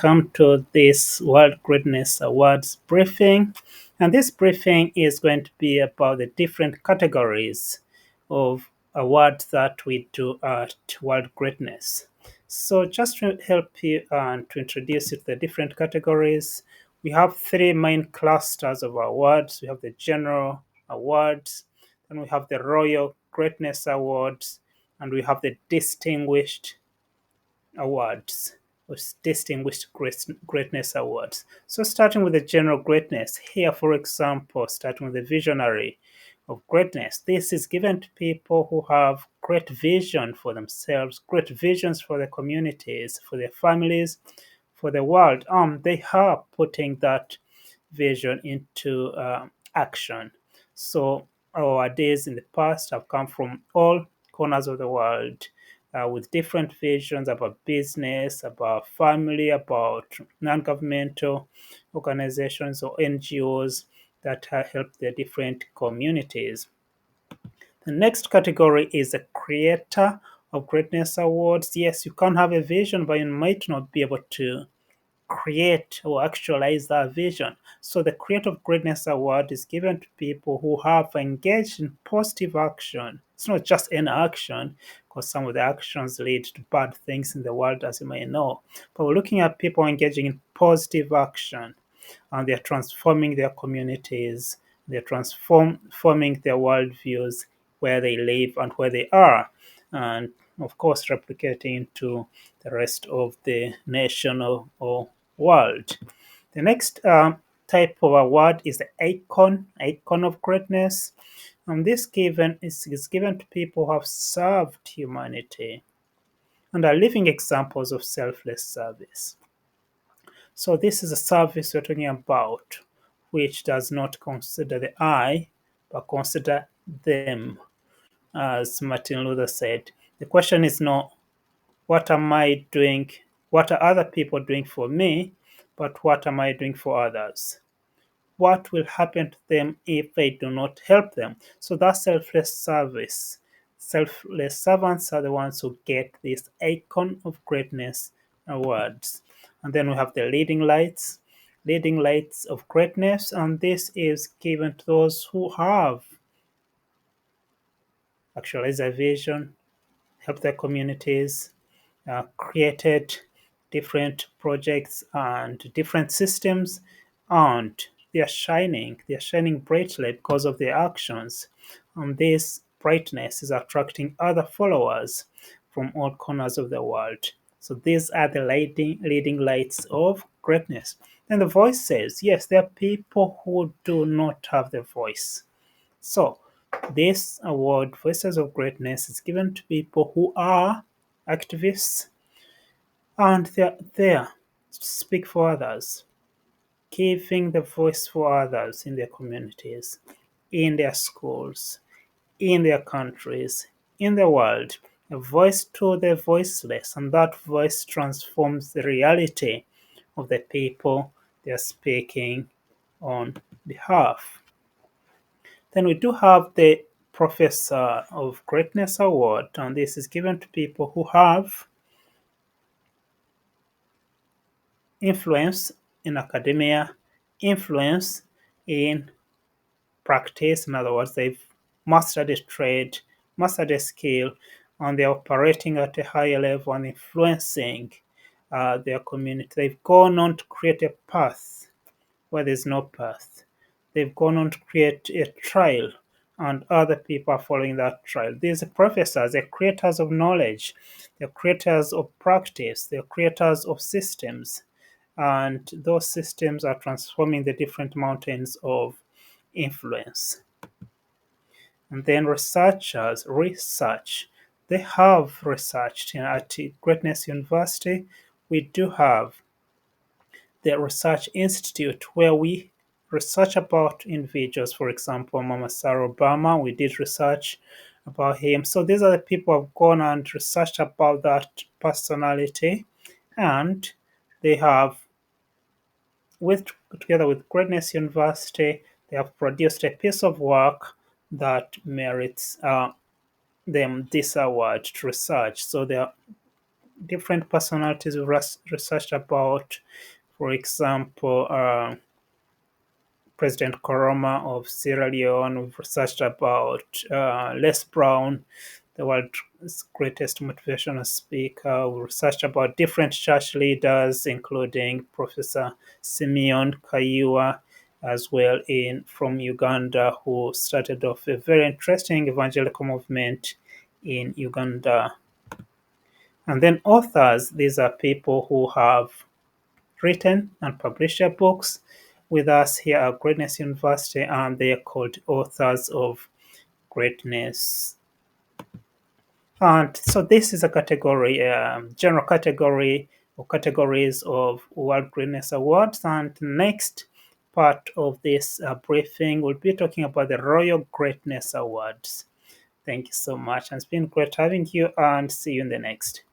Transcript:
welcome to this World Greatness Awards briefing. And this briefing is going to be about the different categories of awards that we do at World Greatness. So, just to help you and to introduce you to the different categories, we have three main clusters of awards. We have the General Awards, then we have the Royal Greatness Awards, and we have the Distinguished Awards, or Distinguished Greatness Awards. So, starting with the general greatness, here, for example, starting with the visionary of greatness, this is given to people who have great vision for themselves, great visions for their communities, for their families, for the world. They are putting that vision into action. So, our days in the past have come from all corners of the world with different visions about business, about family, about non governmental organizations or NGOs that help their different communities. The next category is the Creator of Greatness Awards. Yes, you can have a vision, but you might not be able to create or actualize that vision. So the Creative Greatness Award is given to people who have engaged in positive action. It's not just any action, because some of the actions lead to bad things in the world, as you may know. But we're looking at people engaging in positive action, and they're transforming their communities, they're transforming their worldviews where they live and where they are. And of course, replicating to the rest of the nation or world. The next type of award is the icon of greatness. And this is given to people who have served humanity and are living examples of selfless service. So this is a service we're talking about, which does not consider the I, but consider them, as Martin Luther said. The question is not what am I doing, what are other people doing for me, but what am I doing for others? What will happen to them if I do not help them? So that's selfless service. Selfless servants are the ones who get this icon of greatness awards. And then we have the leading lights of greatness, and this is given to those who have actualized their vision, helped their communities, created different projects and different systems, and they are shining brightly because of their actions. And this brightness is attracting other followers from all corners of the world. So these are the leading lights of greatness. Then the voice says, yes, there are people who do not have the voice. So this award, Voices of Greatness, is given to people who are activists, and they're there to speak for others, giving the voice for others in their communities, in their schools, in their countries, in the world, a voice to the voiceless, and that voice transforms the reality of the people they are speaking on behalf. Then we do have the Professor of Greatness Award, and this is given to people who have influence in academia, influence in practice. In other words, they've mastered a trade, mastered a skill, and they're operating at a higher level and influencing their community. They've gone on to create a path where there's no path. They've gone on to create a trail, and other people are following that trail. These are professors, they're creators of knowledge, they're creators of practice, they're creators of systems, and those systems are transforming the different mountains of influence. And then researchers research. They have researched at Greatness University. We do have the Research Institute where we research about individuals. For example, Mama Sarah Obama, we did research about him. So these are the people who have gone and researched about that personality, and they have, together with Greatness University, they have produced a piece of work that merits them this award to research. So they are different personalities we've researched about. For example, President Koroma of Sierra Leone. We've researched about Les Brown, the world's greatest motivational speaker. We researched about different church leaders, including Professor Simeon Kayua, as well in from Uganda, who started off a very interesting evangelical movement in Uganda. And then authors, these are people who have written and published their books with us here at Greatness University, and they are called authors of greatness. And so this is a category, general category or categories of World Greatness Awards. And next part of this briefing, we'll be talking about the Royal Greatness Awards. Thank you so much. And it's been great having you, and see you in the next.